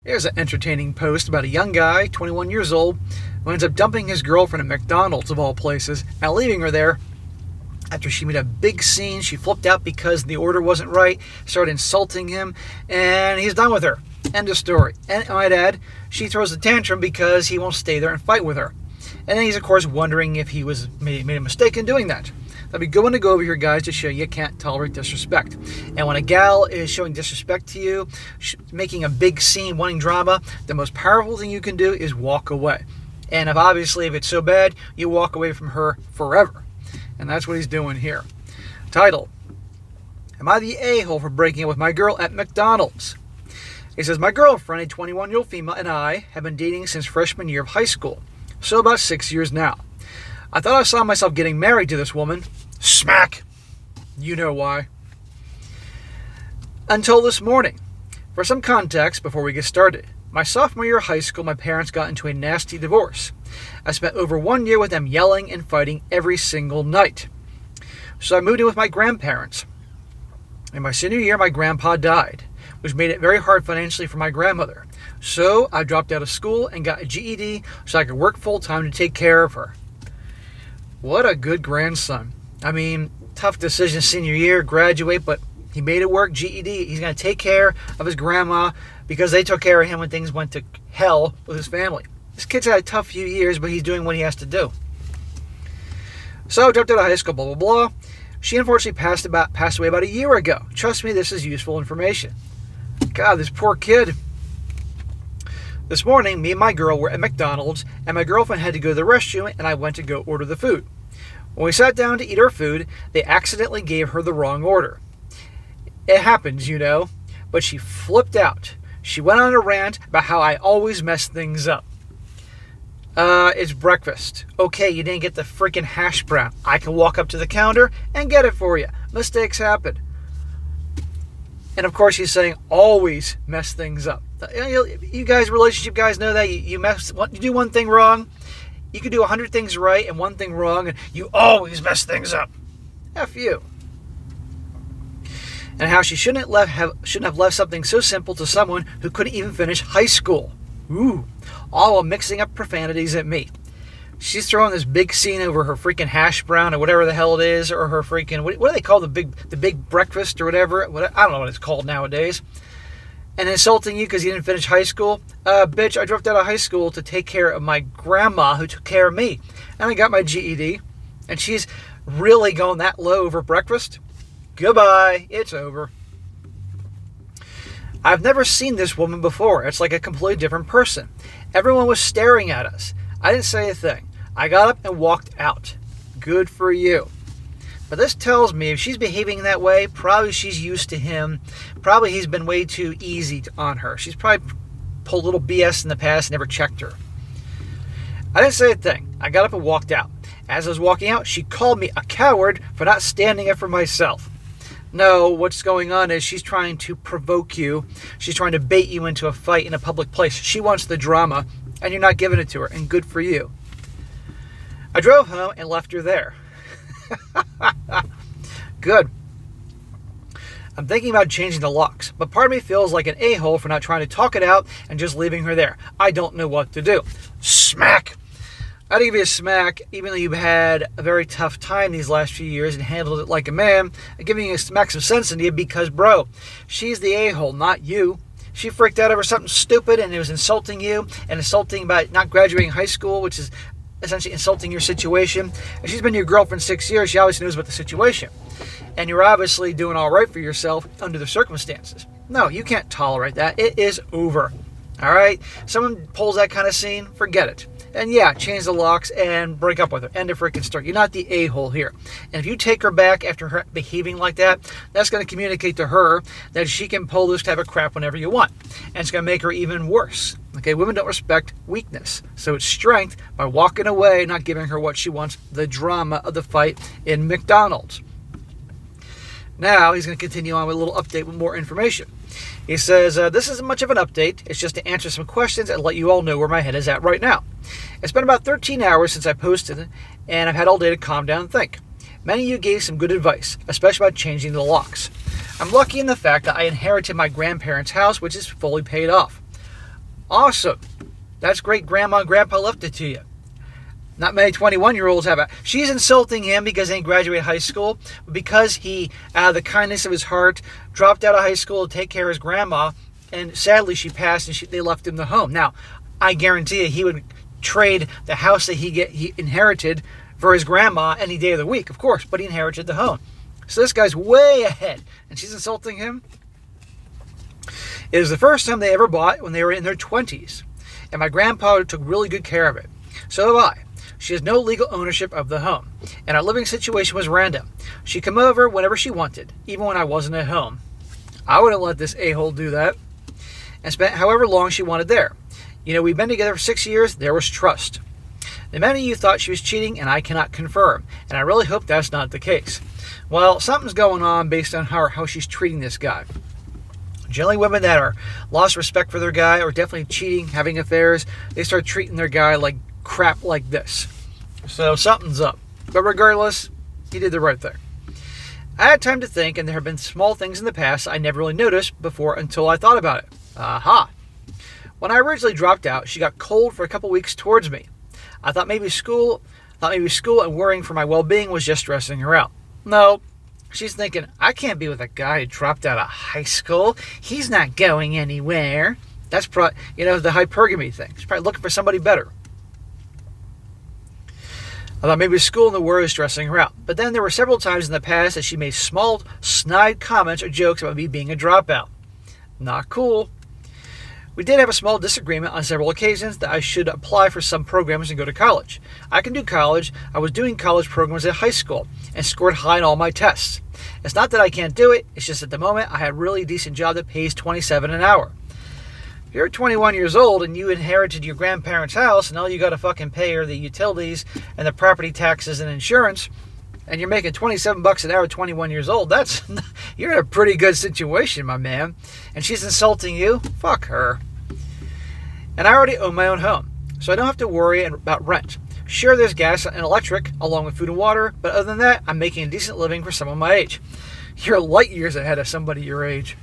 Here's an entertaining post about a young guy, 21 years old, who ends up dumping his girlfriend at McDonald's of all places, and leaving her there after she made a big scene. She flipped out because the order wasn't right, started insulting him, and he's done with her. End of story. And I might add, she throws a tantrum because he won't stay there and fight with her. And then he's, of course, wondering if he made a mistake in doing that. That'd be a good one to go over here, guys, to show you can't tolerate disrespect. And when a gal is showing disrespect to you, making a big scene, wanting drama, the most powerful thing you can do is walk away. And if it's so bad, you walk away from her forever. And that's what he's doing here. Title: Am I the a-hole for breaking up with my girl at McDonald's? He says, my girlfriend, a 21-year-old female, and I have been dating since freshman year of high school. So about 6 years now. I thought I saw myself getting married to this woman. Smack! You know why. Until this morning. For some context before we get started. My sophomore year of high school, my parents got into a nasty divorce. I spent over 1 year with them yelling and fighting every single night. So I moved in with my grandparents. In my senior year, my grandpa died, which made it very hard financially for my grandmother. So I dropped out of school and got a GED so I could work full-time to take care of her. What a good grandson. I mean, tough decision senior year, graduate, but he made it work, GED. He's going to take care of his grandma because they took care of him when things went to hell with his family. This kid's had a tough few years, but he's doing what he has to do. So, dropped out of high school, blah, blah, blah. She unfortunately passed away about a year ago. Trust me, this is useful information. God, this poor kid. This morning, me and my girl were at McDonald's, and my girlfriend had to go to the restroom, and I went to go order the food. When we sat down to eat our food, they accidentally gave her the wrong order. It happens, you know, but she flipped out. She went on a rant about how I always mess things up. It's breakfast. Okay, you didn't get the freaking hash brown. I can walk up to the counter and get it for you. Mistakes happen. And of course, she's saying always mess things up. You guys, relationship guys, know that you do one thing wrong, you can do 100 things right and one thing wrong, and you always mess things up. F you. And how she shouldn't have left something so simple to someone who couldn't even finish high school. Ooh, all while mixing up profanities at me. She's throwing this big scene over her freaking hash brown or whatever the hell it is, or her freaking, what do they call the big breakfast or whatever? I don't know what it's called nowadays. And insulting you because you didn't finish high school. Bitch, I dropped out of high school to take care of my grandma who took care of me. And I got my GED. And she's really going that low over breakfast? Goodbye. It's over. I've never seen this woman before. It's like a completely different person. Everyone was staring at us. I didn't say a thing. I got up and walked out. Good for you. But this tells me if she's behaving that way, probably she's used to him. Probably he's been way too easy on her. She's probably pulled a little BS in the past and never checked her. I didn't say a thing. I got up and walked out. As I was walking out, she called me a coward for not standing up for myself. No, what's going on is she's trying to provoke you. She's trying to bait you into a fight in a public place. She wants the drama, and you're not giving it to her, and good for you. I drove home and left her there. Good. I'm thinking about changing the locks, but part of me feels like an a-hole for not trying to talk it out and just leaving her there. I don't know what to do. Smack! I'd give you a smack, even though you've had a very tough time these last few years and handled it like a man. I'm giving you a smack some sense into you because, bro, she's the a-hole, not you. She freaked out over something stupid and it was insulting you and insulting about not graduating high school, which is essentially insulting your situation. And she's been your girlfriend 6 years. She obviously knows about the situation. And you're obviously doing all right for yourself under the circumstances. No, you can't tolerate that. It is over. All right? Someone pulls that kind of scene, forget it. And yeah, change the locks and break up with her. End of freaking story. You're not the a-hole here. And if you take her back after her behaving like that, that's going to communicate to her that she can pull this type of crap whenever you want. And it's going to make her even worse. Okay, women don't respect weakness. So it's strength by walking away, not giving her what she wants, the drama of the fight in McDonald's. Now, he's going to continue on with a little update with more information. He says, this isn't much of an update. It's just to answer some questions and let you all know where my head is at right now. It's been about 13 hours since I posted, and I've had all day to calm down and think. Many of you gave some good advice, especially about changing the locks. I'm lucky in the fact that I inherited my grandparents' house, which is fully paid off. Awesome. That's great grandma and grandpa left it to you. Not many 21-year-olds have it. She's insulting him because he didn't graduate high school, but because he, out of the kindness of his heart, dropped out of high school to take care of his grandma, and sadly she passed and they left him the home. Now, I guarantee you he would trade the house that he inherited for his grandma any day of the week, of course, but he inherited the home. So this guy's way ahead, and she's insulting him. It was the first home they ever bought when they were in their 20s, and my grandpa took really good care of it. So have I. She has no legal ownership of the home, and our living situation was random. She'd come over whenever she wanted, even when I wasn't at home. I wouldn't let this a-hole do that, and spent however long she wanted there. You know, we've been together for 6 years. There was trust. The many of you thought she was cheating, and I cannot confirm, and I really hope that's not the case. Well, something's going on based on how she's treating this guy. Generally, women that are lost respect for their guy or definitely cheating, having affairs, they start treating their guy like crap like this. So something's up. But regardless, he did the right thing. I had time to think, and there have been small things in the past I never really noticed before until I thought about it. Aha! When I originally dropped out, she got cold for a couple weeks towards me. I thought maybe school and worrying for my well-being was just stressing her out. No, she's thinking, I can't be with a guy who dropped out of high school. He's not going anywhere. That's the hypergamy thing. She's probably looking for somebody better. I thought maybe school and the world was stressing her out. But then there were several times in the past that she made small, snide comments or jokes about me being a dropout. Not cool. We did have a small disagreement on several occasions that I should apply for some programs and go to college. I can do college. I was doing college programs at high school and scored high on all my tests. It's not that I can't do it. It's just at the moment I had a really decent job that pays $27 an hour. If you're 21 years old and you inherited your grandparents' house and all you got to fucking pay are the utilities and the property taxes and insurance, and you're making $27 an hour at 21 years old, you're in a pretty good situation, my man. And she's insulting you? Fuck her. And I already own my own home, so I don't have to worry about rent. Sure, there's gas and electric, along with food and water, but other than that, I'm making a decent living for someone my age. You're light years ahead of somebody your age.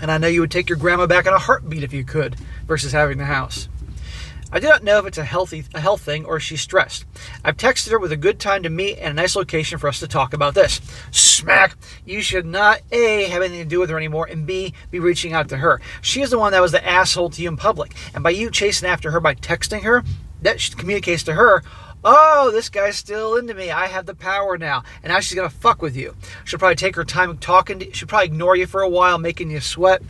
And I know you would take your grandma back in a heartbeat if you could, versus having the house. I do not know if it's a health thing or if she's stressed. I've texted her with a good time to meet and a nice location for us to talk about this. Smack! You should not, A, have anything to do with her anymore, and B, be reaching out to her. She is the one that was the asshole to you in public. And by you chasing after her by texting her, that communicates to her, oh, this guy's still into me. I have the power now. And now she's going to fuck with you. She'll probably take her time talking to you. She'll probably ignore you for a while, making you sweat,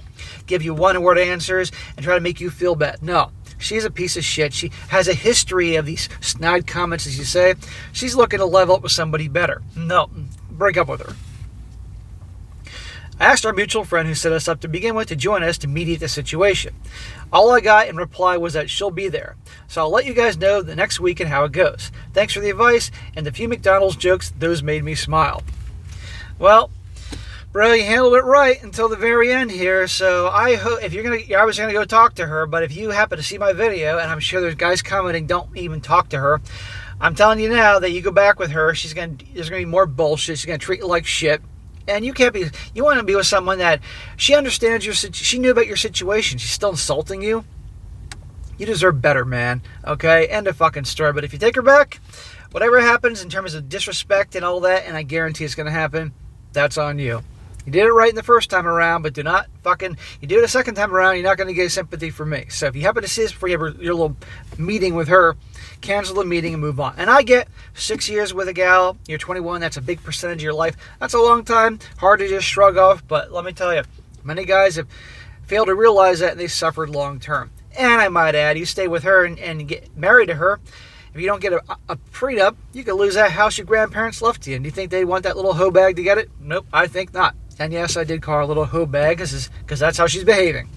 give you one-word answers, and try to make you feel bad. No. She's a piece of shit. She has a history of these snide comments, as you say. She's looking to level up with somebody better. No. Break up with her. I asked our mutual friend who set us up to begin with to join us to mediate the situation. All I got in reply was that she'll be there. So I'll let you guys know the next week and how it goes. Thanks for the advice and the few McDonald's jokes. Those made me smile. Well, bro, you handled it right until the very end here. So I hope I was gonna go talk to her, but if you happen to see my video, and I'm sure there's guys commenting, don't even talk to her. I'm telling you now that you go back with her, there's gonna be more bullshit. She's gonna treat you like shit. And you want to be with someone that she understands she knew about your situation. She's still insulting you. You deserve better, man. Okay? End of fucking story. But if you take her back, whatever happens in terms of disrespect and all that, and I guarantee it's going to happen, that's on you. You did it right in the first time around, but you do it a second time around, you're not going to get sympathy from me. So if you happen to see this before you have your little meeting with her, cancel the meeting and move on. And I get 6 years with a gal, you're 21, that's a big percentage of your life. That's a long time, hard to just shrug off, but let me tell you, many guys have failed to realize that and they suffered long term. And I might add, you stay with her and get married to her, if you don't get a prenup, you could lose that house your grandparents left you. And do you think they want that little hoe bag to get it? Nope, I think not. And yes, I did call her a little hoe bag because that's how she's behaving.